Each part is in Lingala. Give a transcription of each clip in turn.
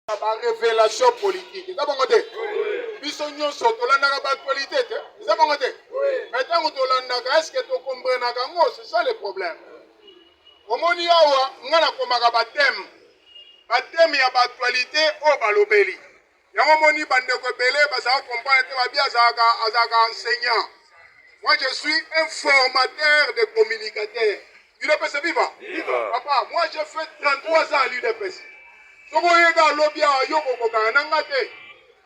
La révélation politique. C'est bon côté. Biso nyonso tolandaka ba actualité. C'est bon côté. Maintenant on tolandaka est-ce que tu comprends ngo c'est ça le problème. Omoni awa ngana komaka ba thème. Ba thème ya ba actualité o balobeli. Yango moni bandeko belé bazaka comprendre ba bien azaka enseignant. Moi je suis un formateur de communicateurs. UDPS viva. Papa, moi j'ai fait 33 ans à l'UDPS. Si vous avez un lobby à Yoko,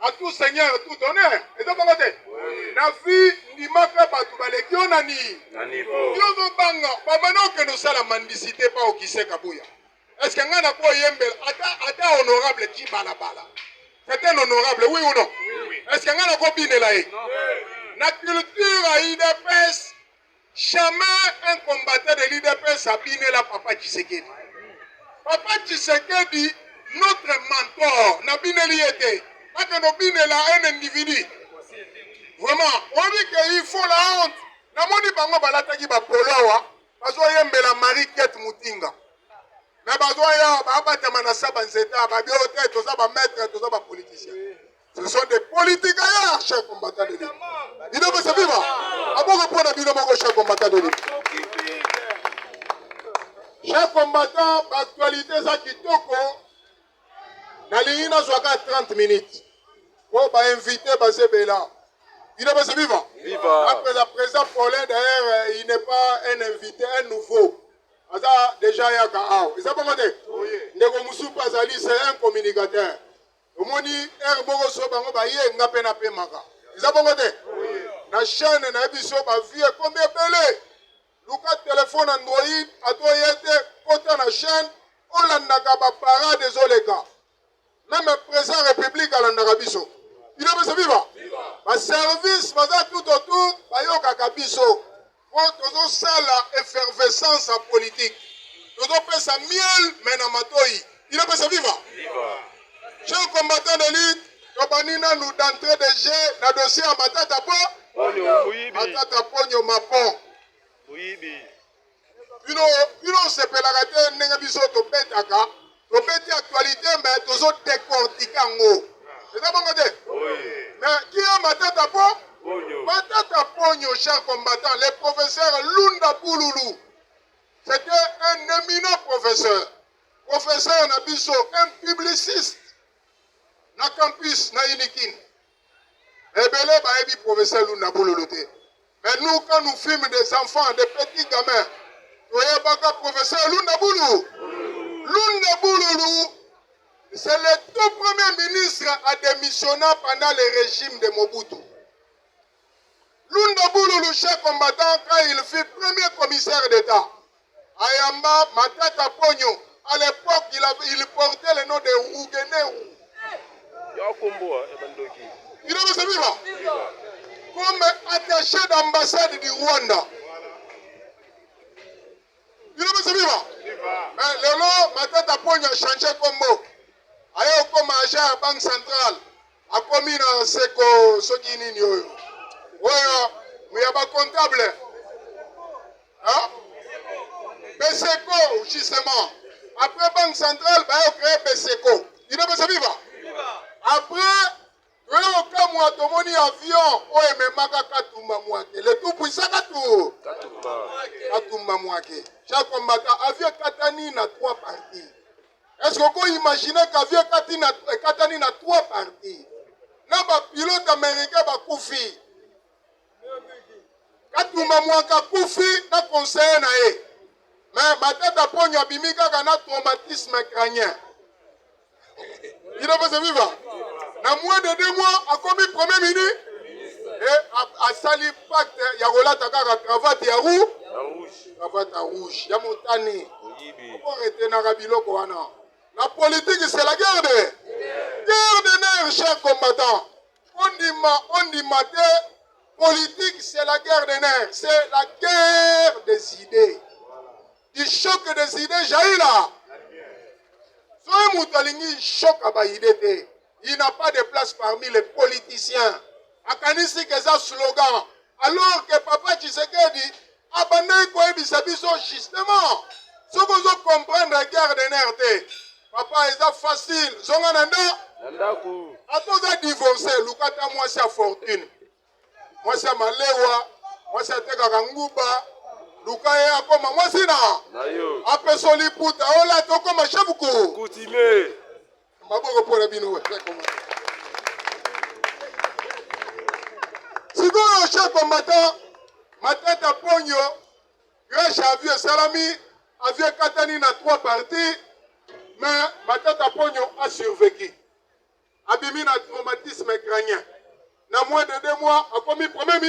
à tout seigneur, tout honneur, et ça va être. La vie, ni ma fait pas tout balé, qui on a ni. Qui on veut banga, pas maintenant que nous sommes la mendicité, pas au qui sait Kabouya. Est-ce qu'il y a un peu yembel, ata honorable qui bala bala. C'est un honorable, oui ou non? Est-ce qu'il y a un peu bien là? La culture à l'IDPS, jamais un combattant de l'IDPS a bien la papa Tshisekedi. Papa Tshisekedi, notre mentor, Nabineli était. Maintenant, Nabinela un individu. Vraiment, on dit qu'il faut la honte. Namoni bango balataki ba polowa, bazo yembela Marie-Kate Mutinga. Mais bazo ya babatama na saba nzeta, ba biote, tout ça ba maître, tout ça ba politicien. Ce sont des politiques ailleurs, chers combattants de l'île. Il doit se vivre. Avant de prendre un mon chers combattants de l'île. Chers combattants, l'actualité, ça qui toko. Nalina soit 30 minutes. Pour inviter Basebela. Il doit se vivre. Après la présence Paulin, d'ailleurs, il n'est pas un invité, un nouveau. Déjà, il y a Kao. Vous savez comment dire? Ndeko Moussou Pazali, c'est un communicateur. Omoni erbogo so bango ba ye ngape na pe maka. Izabongo te. Na chaîne na biso ba vie combien belé. Luka téléphone Android atoyete kota na chaîne olandaka ba para désolé ka. Même président république alandaka biso. Il a besoin vivre. Ba service baza tout autour ba yoka ka biso. Pour toujours ça la effervescence en politique. Toujours pesa miel mena matoi. Il a besoin vivre. Chers combattants de l'élite, nous d'entrée de jeu, la dossier à Matata Po, Matata Pogno Mapon. Nous se pélarate, n'engabiso to petaka, to peti actualité, mais toujours décortiquer en haut. C'est ça mon côté? Mais qui est Matata Po? Matata Pogno, chers combattants, le professeur Lunda Bouloulou. C'était un éminent professeur. Professeur Nabiso, un publiciste. Na campus, na Inikin. Ebele ba ebi professeur Lunda Bouloloté. Mais nous, quand nous filmons des enfants, des petits gamins, nous avons professeur Lunda Boulou. Lunda Boulou, c'est le tout premier ministre à démissionner pendant le régime de Mobutu. Lunda Boulou, chef combattant, quand il fut premier commissaire d'État, Ayamba Matata Pogno, à l'époque, il portait le nom de Rougené. Il est venu comme attaché d'ambassade du Rwanda. Il est venu. Mais le long, Matata Pogno a changé comme mot. Ayo comme agent à la Banque centrale. A commis dans Seko Sogini. Oui, mais il y a pas comptable. Hein? Beseko, justement. Après Banque centrale, il a créé Beseko. Il est venu. Après, tu es au cas où tu as un avion, oh, mais Katumba Mouake. Le tout puissant Katumba Mouake. Chaque combattant, avion Katani n'a 3 parties. Est-ce qu'on peut imaginer qu'avion Katani n'a 3 parties? Là, le pilote américain va Koufi. Katumba Mouaka Koufi n'a conseillé naé. Mais ma tête à Pogno Abimika a un traumatisme crânien. Il a besoin de vivre. Dans moins de 2 mois, a commis premier ministre et a sali pacte, il y a relâché la cravate à rouge. Cravate à rouge. Il y a montagne. Pourquoi arrêter Narabilo Koana? La politique, c'est la guerre de nerfs, chers combattants. On dit matin, politique, c'est la guerre des nerfs. C'est la guerre des idées. Du choc des idées, jaillit là. Il n'a pas de place parmi les politiciens. Akanisi keza slogan. Alors que Papa Tshisekedi abandonne quoi bisabiso justement. Ce que vous comprenez la guerre de nerfs. Papa, c'est facile. Zonga nanda. Atoza divorcé. Lukata moi c'est fortune. Moi c'est malewa. Moi c'est teka kanguba. Lukaye akoma moi c'est na. Ape soli puta. Ola toko ma chabuku. Coutumier. Maboko pour la bino. Sikoyo chef combattant. Ma tête à pogno. Grâce à vieux Salami. Avieux Katani na 3 parties. Mais ma tête à pogno a survécu. Abimi na traumatisme crânien. Dans moins de 2 mois, a commis premier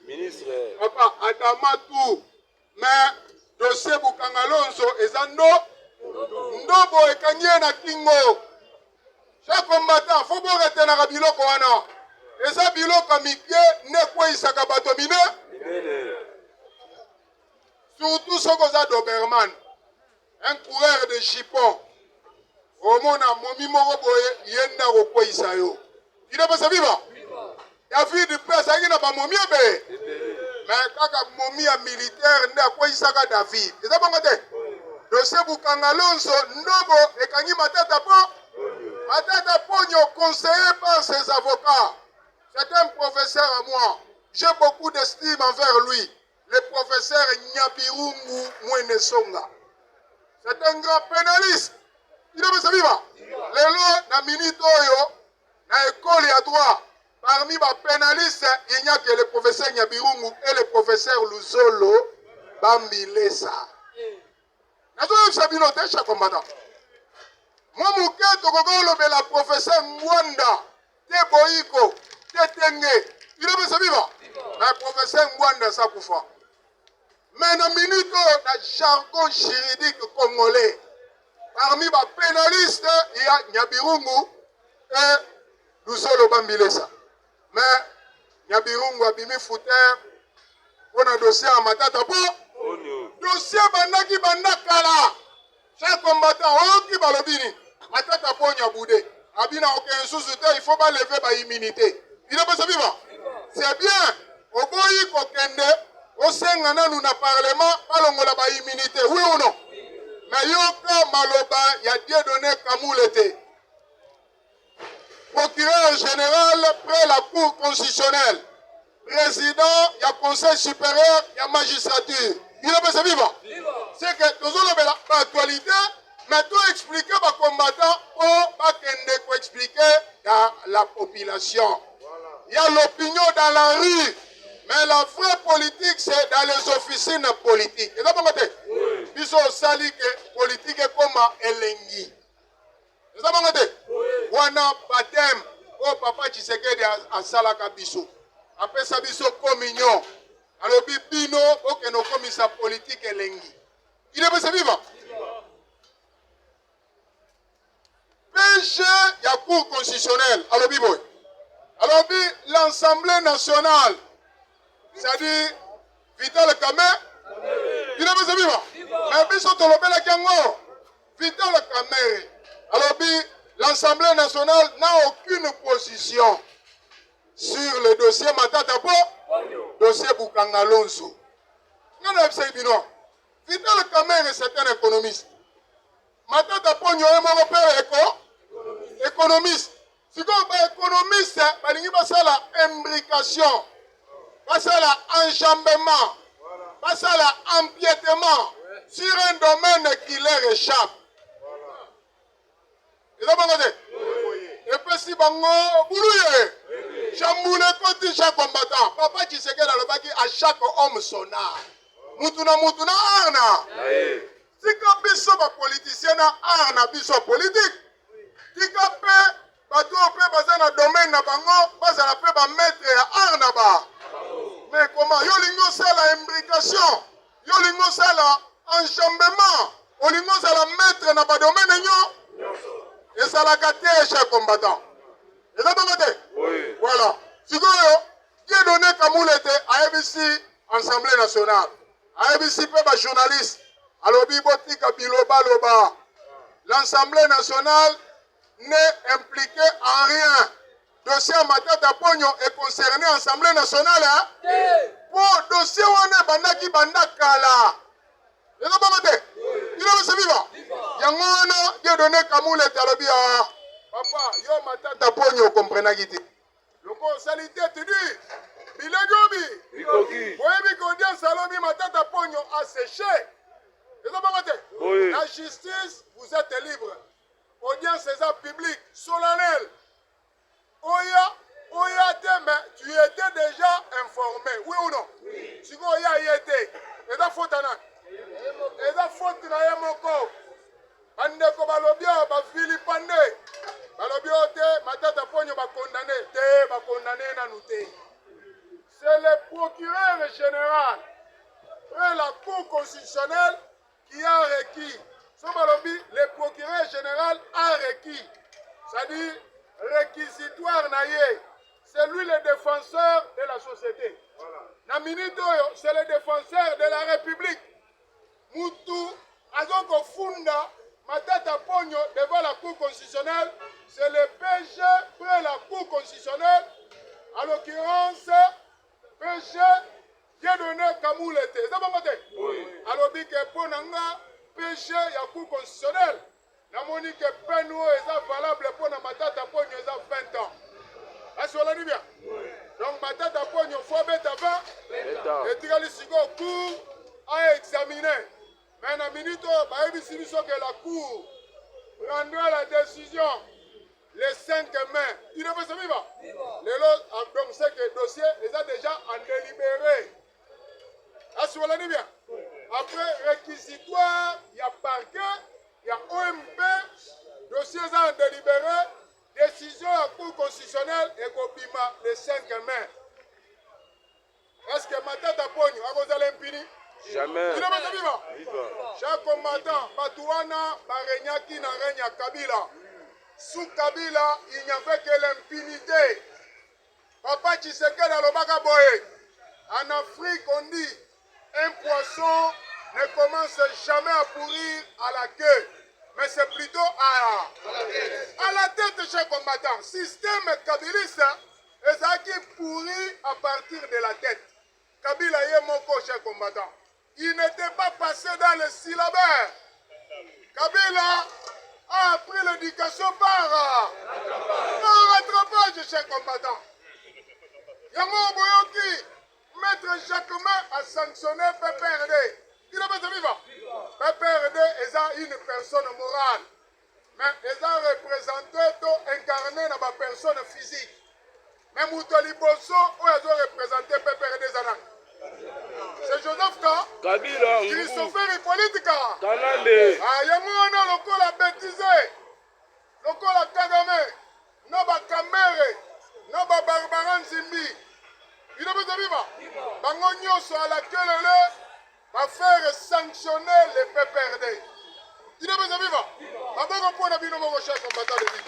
ministre. Papa, Adama tout. Mais dossier Bukangalonso et Zando. Ndobo et Kanye na Kingo. Chaque combattant, faut pas rester dans la biloko wana. Et ça biloko mikie ne quoi isaka batomine. Surtout ce qu'on a d'Oberman. Un coureur de Chipon. Au monde a momi moroboye yenda rokwa isayo. Il n'a pas sa viva. Il a vu du père ça n'a pas momi abe. Mais kaka momi a militaire n'a quoi isaka David. Et ça bon côté. Dossier Bukangalonso ndobo et kanyi matata po. Matata pogno conseillé par ses avocats. C'est un professeur à moi. J'ai beaucoup d'estime envers lui. Le professeur Nyabirungu Mwenesonga. C'est un grand pénaliste. Il est saviva. Les lois na minute oyo na école à droit. Parmi les pénalistes, il n'y a que le professeur Nyabirungu et le professeur Luzolo Bambilesa. Nazo sabino te chaque combattant. Moi mouké tokoko la professeur Mwanda te boiko te tenge. Il est saviva. Le professeur Mwanda Sakoufa. Mais dans minute dans jargon juridique congolais. Parmi les pénalistes, il y a Nyabirungu et Luzolo Bambilesa. Mais Nyabirungu a bimi fouteur. On a dossier à Matata Po. Dossier Bandaki Bandakala. Chaque combattant, qui va le bini. Matata Po Nyaboudé. Abina aucun souci, il faut pas lever ma immunité. Il n'est pas ça vivant. C'est bien. Au boyi kokende. Au sein nous na parlement, pas la immunité. Oui ou non? Mais Yoko Maloba, il y a Dieu donné Kamoulete. Procureur général près la Cour constitutionnelle. Président, il y a Conseil supérieur, il y a magistrature. Il est pas vivant. C'est que nous avons l'actualité, mais tout expliquer aux combattants, pas qu'on expliquer à la population. Il y a l'opinion dans la rue. Mais la vraie politique, c'est dans les officines politiques. Et d'abord, ils sont sali que politique est comme Elengi. Et d'abord, wana baptême, oh papa Tshisekedi a salaka biso. Après ça, biso communion. Alors, bino, ok, nos commissaires politiques Elengi. Il est pas vivant. Péché, il y a cour constitutionnelle. Alors, biboy. Alors, l'Assemblée nationale. C'est-à-dire, Vital Kamé, il est pas vivant. Mais puis, sont tombés la Kango. Vital Kamé. Alors, l'Assemblée nationale n'a aucune position sur le dossier Matata Po, dossier Bukangalonso. Non, non, c'est évident. Vital Kamé, c'est un économiste. Matata Po, nous avons un père économiste. Si vous êtes économiste, vous avez la imbrication. Parce que l'enjambement, parce que l'empiètement sur un domaine qui leur échappe. Et là, et puis si bango boulouye, chamboule côté chaque combattant. Papa qui sait que dans le baki à chaque homme son art. Mutuna arna. Si quand biso ba politicien na arna biso politique. Si quand pe bato pe baza na domaine na bango, baza la pe ba mettre arna ba. Mais comment? Yolingo c'est la imbrication. Yolingo c'est la enjambement. Yolingo c'est la mettre dans le domaine. Et ça l'a gâté, chers combattants. Et ça t'en oui. Voilà. Si vous avez donné Kamoulete à ABC, Assemblée nationale. À ABC, pas journaliste. Alors, Bibotika Biloba Loba. L'Assemblée nationale n'est impliquée en rien. Dossier Matata Pogno est concerné l'Assemblée nationale. Hein? Pour dossier on est Bandaki Bandakala. Et ça, il est vivant. Il Yangono, Dieu donné Kamoule Talobia. Papa, yo matata pogno comprenaki te. Loko salité tu dis. Bilegobi. Boyebi kodia salobi matata pogno a séché. Oui. La justice, vous êtes libre. Audience César public, solennel. Oya, mais tu étais déjà informé, oui ou non? Oui. Si vous y été, et la faute à et la faute na yamoko. Andeko balobia, ba Philippane. Balobia te, matata pogno ba condamné na nouté. C'est le procureur général et la Cour constitutionnelle qui a requis. Le procureur général a requis. C'est-à-dire, réquisitoire naïe. C'est lui le défenseur de la société. Naminito, c'est le défenseur de la République. Moutou, Azoko Funda, Matata Pogno devant la Cour constitutionnelle, c'est le PG près la Cour constitutionnelle. En l'occurrence, PG Dieudonné Kamoulete. C'est bon côté? Oui. Alors, dit que pour Nanga, péché, il y a Cour constitutionnelle. La monique Penou est valable pour Matata Pogno, il y a 20 ans. Est-ce qu'on l'a dit bien? Oui. Donc, Matata Pogno, il faut mettre avant. Et Tigali Sigo, Cour a examiné. Mais dans la minute, que la Cour prendra la décision les 5 mai. Il ne peut se vivre. Donc, c'est que le dossier est déjà en délibéré. Est-ce qu'on l'a dit bien? Après réquisitoire, il y a parquet, il y a OMP, dossier en délibéré, décision à Cour constitutionnelle et Kobima le 5 mai. Est-ce que Matata Pogno a causé l'impini? Jamais. Il ne peut se vivre. Chaque combattant, Batouana, Barenyaki, Narenya, Kabila. Sous Kabila, il n'y avait que l'impunité. Papa Tshisekedi Alobaka Boye. En Afrique, on dit, un poisson ne commence jamais à pourrir à la queue, mais c'est plutôt à la tête, chers combattants. Système kabiliste, et ça qui pourrit à partir de la tête. Kabila est mon coach, chers combattants. Il n'était pas passé dans le syllabaire. Kabila a appris l'éducation par rattrapage, chers combattants. Yango Boyoki, Maître Jacquemin a sanctionné PPRD. Il a besoin de vivre. PPRD est une personne morale. Mais ils ont représenté, incarné dans ma personne physique. Mais Moutoli Bosso, où ils ont représenté PPRD Zanak. C'est Joseph Ka. Christopher Politika. Yango on a le col à bêtiser. Le col à Kagame. Noba Kamere. Noba Barbaran Zimbi. Il a besoin de vivre. Bango Nyoso à laquelle va faire sanctionner les PPRD. Il a besoin de vivre. Bango pour la vie de mon cher combattant de vie.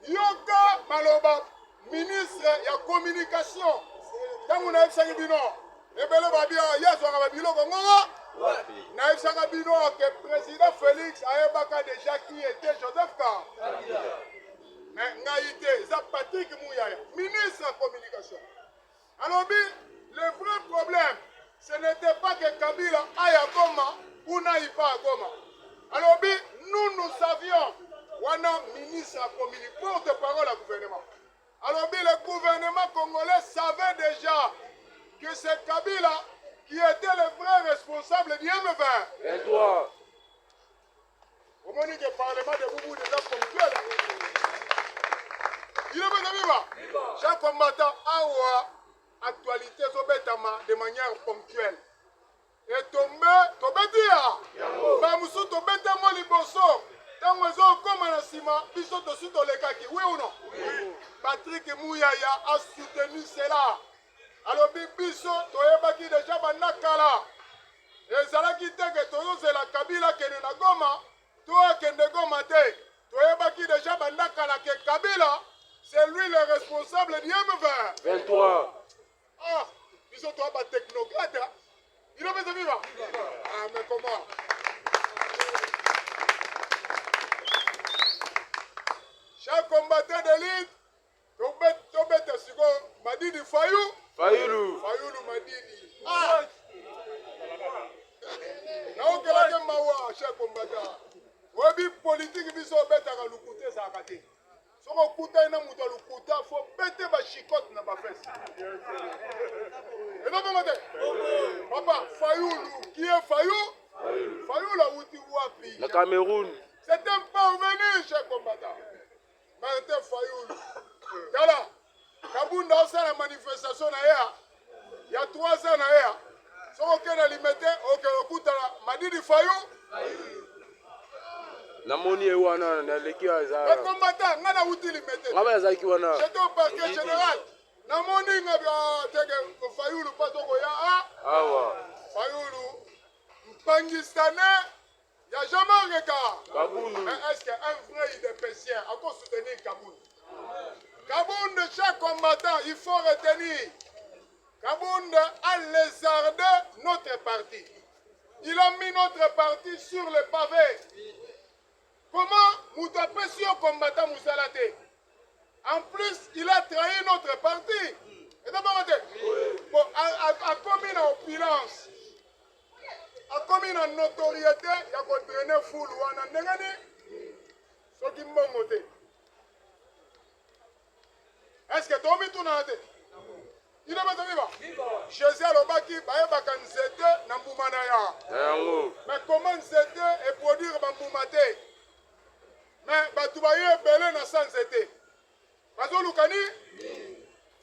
Yoka Maloba, ministre de la communication. Quand on a fait bino, et bien le babia, il y a un bilo Congo. Naïf Sakabino, que le président Félix a déjà qui était Joseph Ka. Mais Naïté, Zapatik Mouyaya, ministre de la communication. Alors, le vrai problème, ce n'était pas que Kabila aille à Goma ou n'aille pas à Goma. Alors, nous savions, Wana ministre de la communication, porte-parole au gouvernement. Alors, le gouvernement congolais savait déjà que c'est Kabila qui était le vrai responsable du M20. Et toi? Au moment où le Parlement de Boubou déjà ponctuel. Il est bien vivant. Chaque combattant a actualité de manière ponctuelle. Et tomber, dire. Mamoussou tomber tango liboso. Tango zo comme na sima, biso to suto le kaki. Oui ou non? Oui. Patrick Mouyaya a soutenu cela. Alors, Bibiso, Toyebaki déjà Banakala. Et Zalaki Teke, Toyo, c'est la Kabila qui est na Goma. Toi, qui est na Goma, Toyebaki déjà Banakala, que Kabila, c'est lui le responsable du M20. 23. Ah, Biso, toi, pas technocrate. Il a besoin de vivre. Ah, mais comment? Chaque combattant d'élite, Tobet Sigo, m'a dit du Fayou. Fayulu m'a madini. Ah! naokelake mawa cher combattant oyebi politike biso obetaka lukuta ezalaka te soki okutai na moto ya lukuta fo bete bashikote na bafese ezobongo te papa Fayulu qui est Fayulu awuti wapi Le Cameroun. c'est un parvenu cher combattant Martin Fayulu tala kabunda osala manifestation na ye ya 3 ans na ye soki okende limete okutala madidi Fayu Namoni wana na leki azara. combattant nga nawuti limete Ngaba yazaki wana. j'étais au parquet général namoni nga teke Fayulu pato koya Awa. Fayulu mpangistane ya jamais regard Kabundu. mais est-ce qu'un vrai idépécien a quoi soutenir Kabound Kabound chaque combattant il faut retenir Kabound a lézardé notre parti. Il a mis notre parti sur le pavé. Comment Moutapé sur combattant Moussalate? En plus, il a trahi notre parti. Et d'abord, bon, a commis une opulence, a commis une notoriété, il a contraigné foule ou en andengani. Ce qui m'a monté. Est-ce que tu as mis tout dans la tête? Il est pas Jésus alobaki bayebaka nzete na mbuma na ya. Mais comment nzete et produire bambuma te? Mais batu baye ebele na sa nzete. Bazolukani?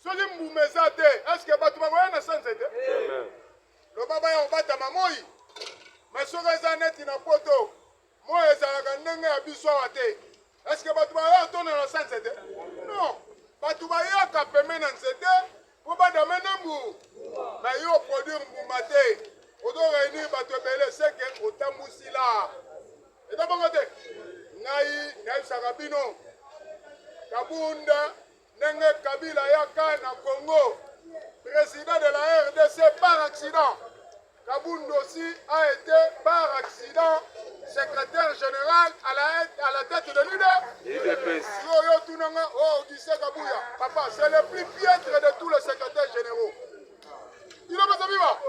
Soki mbuma eza te, est-ce que batu baye na sa nzete? Loba baya obata moi. Mais soki eza neti na poto, moi ezalaka ndenge ya biso awa te. Est-ce que batu baye atona na sa nzete? Non. Batu baye kapeme na nzete. Pour pas demander mou, mais yo produire moumaté, on doit réunir bateau belé, c'est que autant moussi là. Et d'abord côté, naï sarabino, Kabunda, Nenge Kabila Yaka na Congo, président de la RDC par accident. Kabunda aussi a été par accident secrétaire général à la tête de l'UDPS. Oh, papa, c'est le plus piètre de tous les secrétaires généraux. Il a pas vivre.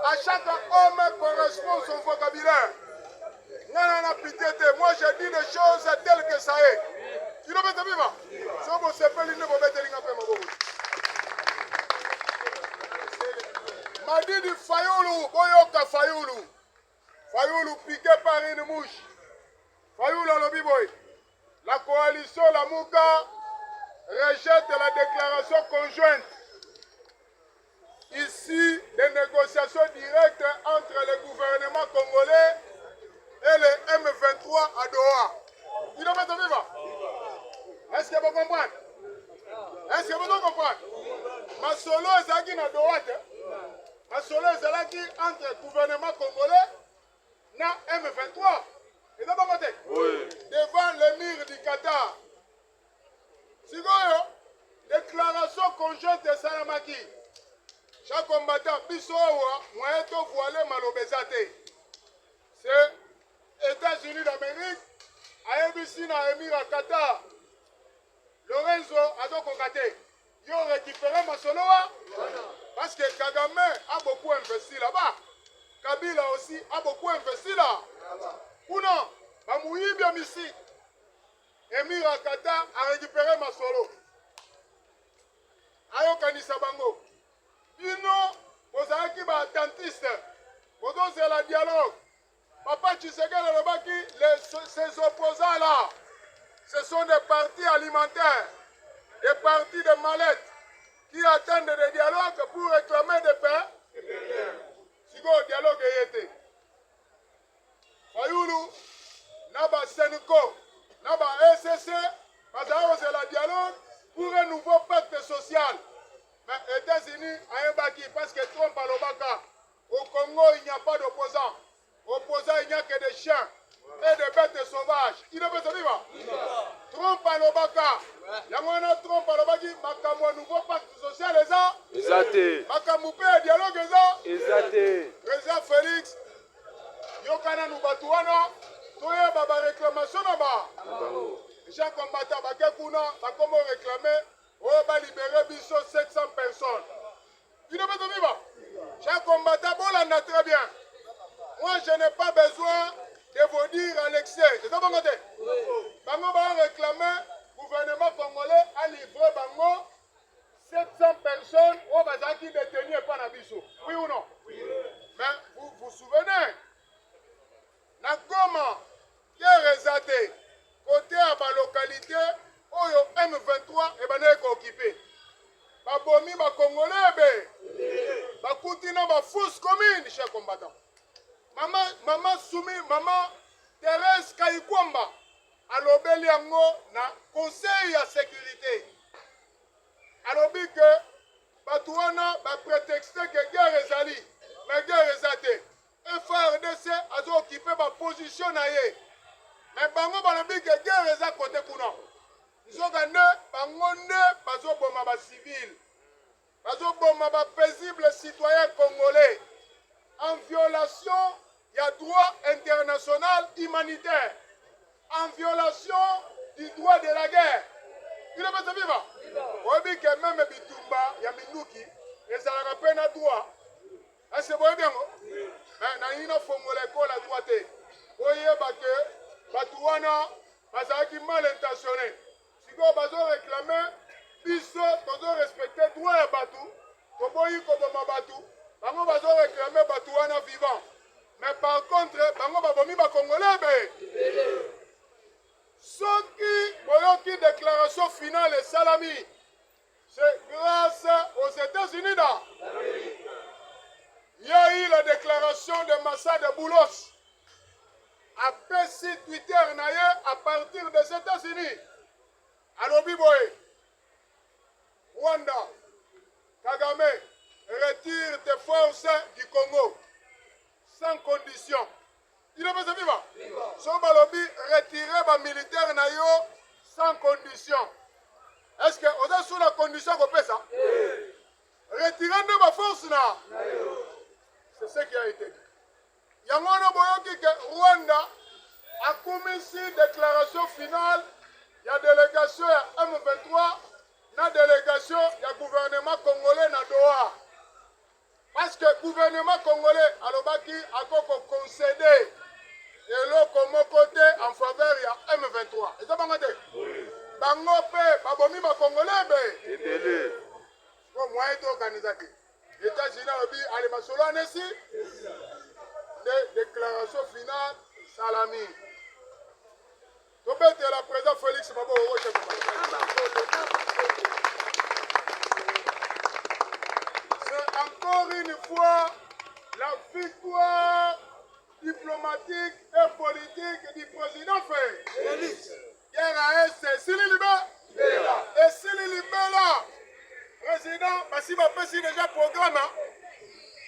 À chaque homme correspond son vocabulaire. Moi, je dis des choses telles que ça est. Il a pas vivre. Si vous s'appelez, il ne vous mettez pas. Madidi Fayulu, Boyoka Fayulu. Fayulu piqué par une mouche. Fayulu à l'obiboy. La coalition Lamouka rejette la déclaration conjointe. Ici, des négociations directes entre le gouvernement congolais et le M23 à Doha. Il doit mettre vivant. Est-ce que vous comprenez? Est-ce que vous comprenez? Ma solo est à qui na Doha. Ma solo est à qui entre le gouvernement congolais et M23. Et d'abord, devant l'émir du Qatar. Sigoyo, déclaration conjointe de Salamaki. Chaque combattant, Bissowa, moyen de voiler malobésate. C'est États-Unis d'Amérique, ABC na émir à Qatar. Lorenzo Adokokate. Ils ont récupéré ma soloa. Parce que Kagame a beaucoup investi là-bas. Kabila aussi a beaucoup investi là. Ou non, Bamouyi Biamissi, Émir Akata a récupéré ma solo. Ayo Kanisa Bango. Bino, vous avez qui va dentiste. Vous avez la dialogue. Papa Tshisekedi Lobaki, ces opposants là, ce sont des partis alimentaires, des partis de mallettes qui attendent des dialogues pour réclamer des paix. Si vous dialogue est Fayulu, Naba Seniko, Naba SSC, c'est la dialogue pour un nouveau pacte social. Mais les États-Unis, parce que Trump à l'Obaka, au Congo, il n'y a pas d'opposants. Opposants, il n'y a que des chiens et des bêtes sauvages. Il ne peut se vivre. Trump à l'Obaka, il y a un Trump à l'Obaki, Makamou, un nouveau pacte social, les gens. Exacté. Makamou, un dialogue, les gens. Exacté. Président Félix. Yokana Nubatuana, Toye Baba réclamation là-bas. Jean combattant, Bakekuna, Bakomo réclamé, on va libérer biso 700 personnes. Il ne peut pas vivre. Chers combattants, Bolanda très bien. Moi, je n'ai pas besoin de vous dire à l'excès. C'est ça, bon côté? Bango va réclamer, le gouvernement congolais a livré Bango 700 personnes au bazar qui détenues par Nabiso. Oui ou non? Oui. Mais vous vous souvenez, Nakoma, qui est réservé, côté à la localité, où M23 est occupé. Babomi, ba Congolais, ba Koutina, ba fausse commune, chers combattants. Maman Soumi, maman Thérèse Kayikwamba, à l'obéli na conseil à sécurité. Alors que Batouana va prétexter que guerre est allée, mais guerre est allée. Et FARDC a occupé ma position. Mais Bango Balobi que guerre est à côté kuna. Nous avons gagné, Bango ne pas au bomba civil, pas au bomba paisible citoyen congolais, en violation du droit international humanitaire, en violation du droit de la guerre. Il est pas vivant. On dit que même Bitumba, Yaminuki, et ça n'a pas de droit. Est-ce que vous bien? Mais il faut que la droite. Vous voyez que Batouana, qui mal intentionné. Si vous avez réclamé, puisque vous avez respecté le droit à Batou, vous avez Batou, vous avez réclamé Batouana vivant. Mais par contre, vous avez mis les Congolais. Ce qui est déclaration finale et salami, c'est grâce aux États-Unis. Il y a eu la déclaration de Massa de Boulos. Après si Twitter à partir des États-Unis. Alors, Biboé, Rwanda, Kagame, retire tes forces du Congo sans condition. Il est pas vivant. Son balobi retirer les militaires sans condition. Est-ce que vous êtes sous la condition qu'on fait ça? Retirer de ma force là. C'est ce qui a été dit. Il y a un boyoki que Rwanda a commis une déclaration finale. Il y a délégation M23, la délégation, il y a gouvernement congolais na Doha. Parce que le gouvernement congolais a concédé et l'autre côté en faveur de M23. Et ça, Bango pe, babomi ma Congolais. Pour moi, il est organisé. Les États-Unis ont dit, masolo anesi. Déclaration finale, salami. Tobete la présidente Félix Mabo Roche. C'est encore une fois la victoire diplomatique et politique du président Félix. Hier à Est, Sili Libé. Et Sili Libé là, président, parce qu'il m'a fait déjà programme.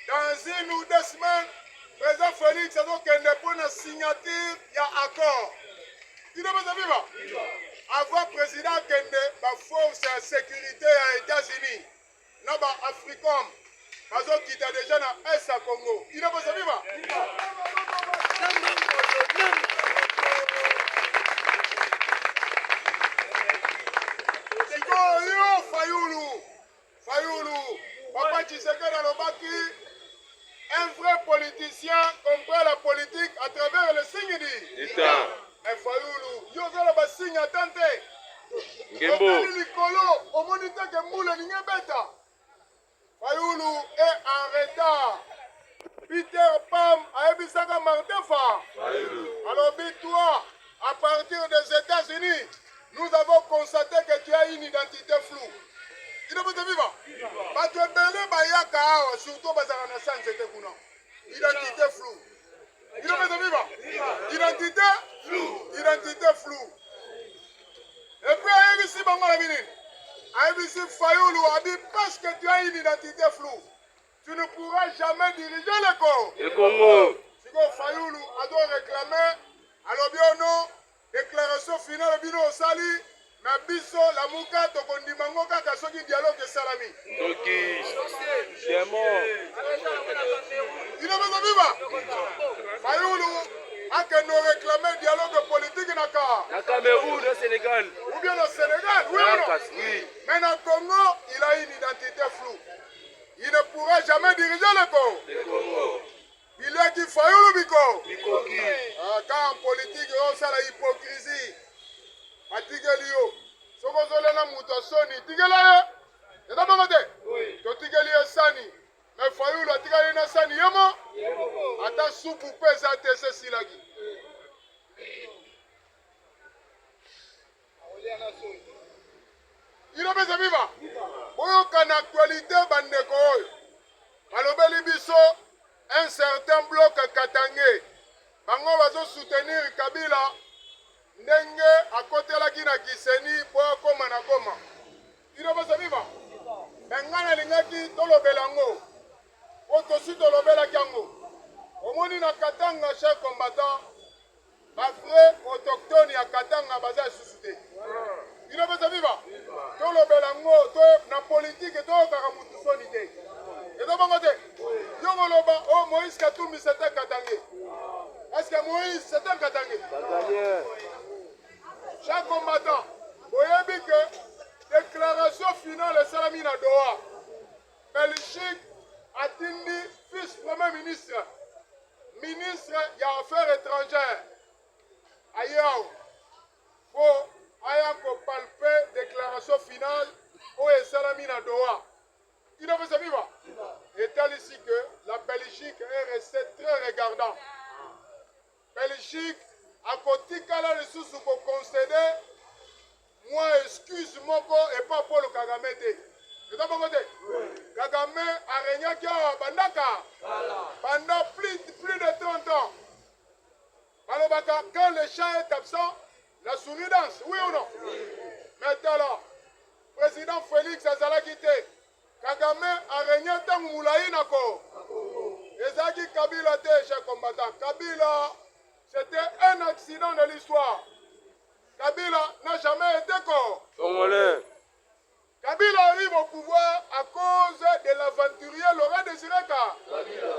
Dans une ou deux semaines, président Félix a donc une signature, il y a accord. Il ne peut pas vivre. Avant président Kende, la force de sécurité aux États-Unis, dans l'Africom, parce qu'il a déjà dans l'Est à Congo. Il ne peut pas vivre. Yo, Fayoulou, Papa Tshisekedi dans le Baki, un vrai politicien comprend la politique à travers le signe d'État. Et Fayoulou, yo veut le signe à tenter. Ngembo. Au moniteur que moule n'y bêta. Fayoulou est en retard. Peter Pam a Ebisaka Martefa. Alors, toi, à partir des États-Unis, nous avons constaté que tu as une identité floue. Il ne peut pas vivre. Parce que Bayaka, surtout Bazarana San, c'était Kuna. Identité floue. Il ne peut pas vivre. Identité floue. Identité floue. Et puis, à ABC Bangalabini, à ABC Fayoulou a dit parce que tu as une identité floue, tu ne pourras jamais diriger le Congo. Le Congo. Si Fayoulou a donc réclamé, alors bien non, déclaration finale, bino au Sali. Na biso la muka to kondimango kaka soki dialogue salami. Toki. C'est mort. Il ne veut pas vivre. Fayoulou a que nous réclamer dialogue politique na Cameroun, au Sénégal. Ou bien au Sénégal, oui ou non? Oui. Mais dans le Congo, il a une identité floue. Il ne pourra jamais diriger le Congo. Le Congo. Il est qui Fayoulou Biko. Bikoki. Quand en politique, on a la hypocrisie. Atigeli yo. Soko zolena muto soni. Tigela ye. Yata bangote. To tigeli ye sani. Mais Fayoulou atigeli na sani yemo. Ata soupu pesa tese silagi. Il a besoin de vivre. Oyo kan actualité bandeko oyo. Balobeli biso un certain bloc Katangé. Bango bazo soutenir Kabila ndenge akotelaki na Kiseni po akoma na Goma. Il a besoin de vivre. Ngana lingaki tolobela ngo. Oto si tolobela kango. Omoni na Katanga chers combattants. Ma frère autochtone ya Katanga baza susute. Il a besoin de vivre. Tout le belango, tout la politique, tout le karamutusonité. Et donc, on va dire, oh, Moïse Katoumi, c'était Katangé. Est-ce que Moïse, c'était Katangé? Chaque combattant, vous voyez que déclaration finale, Salamina Doha. Belgique, Atindi, fils premier ministre, ministre des Affaires étrangères. Ailleurs, pour ayako palper déclaration finale au Salamina Doha. Il a fait ça vivre. Et tel ici que la Belgique est restée très regardant. Belgique, à côté de la ressource pour concéder, moi, excuse mon corps et pas pour le Kagame. C'est ça mon côté? Kagame a régné qui a bandaka pendant plus de 30 ans. Alors, quand le chat est absent, la souris danse, oui ou non? Maintenant, président Félix Azala quitté. Kagame a régné dans Moulaï Nako. Ezaki Kabila était chers combattants. Kabila, c'était un accident de l'histoire. Kabila n'a jamais été Congolais. Kabila arrive au pouvoir à cause de l'aventurier Laurent Désiré Kabila.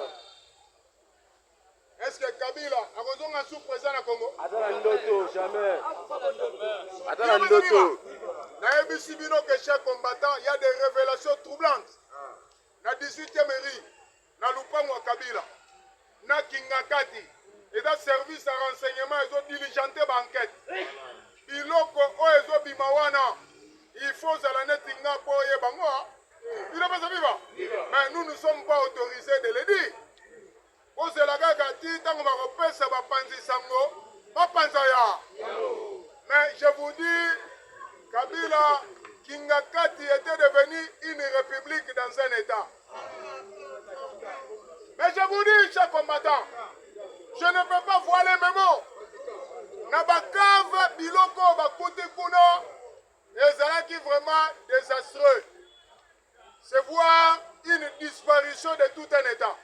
Est-ce que Kabila a besoin d'un sous-président au Congo? Attends, Ndoto, jamais. Attends, Ndoto. Dans les Bino que chers combattants, il y a des révélations troublantes. Dans 18e mairie, dans Lupango Kabila, dans Kingakati, et dans le service de renseignement, ils ont diligenté l'enquête. Biloko, ils ont bimawana. Il faut que la netinga pour y bango. Il n'a pas ça vivre. Mais nous ne sommes pas autorisés de le dire. Pour cela, tant qu'on va repérer ça va penser sango, pas penser ya. Mais je vous dis, Kabila, Kingakati était devenu une république dans un état. Mais je vous dis, chers combattants, je ne peux pas voiler mes mots. Nabakave, Biloko, Bakote Kuno, et qui vraiment désastreux. C'est voir une disparition de tout un état.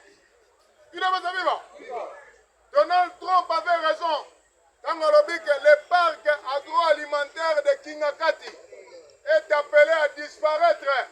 Il a besoin de vivre. Donald Trump avait raison quand on a dit que le parc agroalimentaire de Kingakati est appelé à disparaître.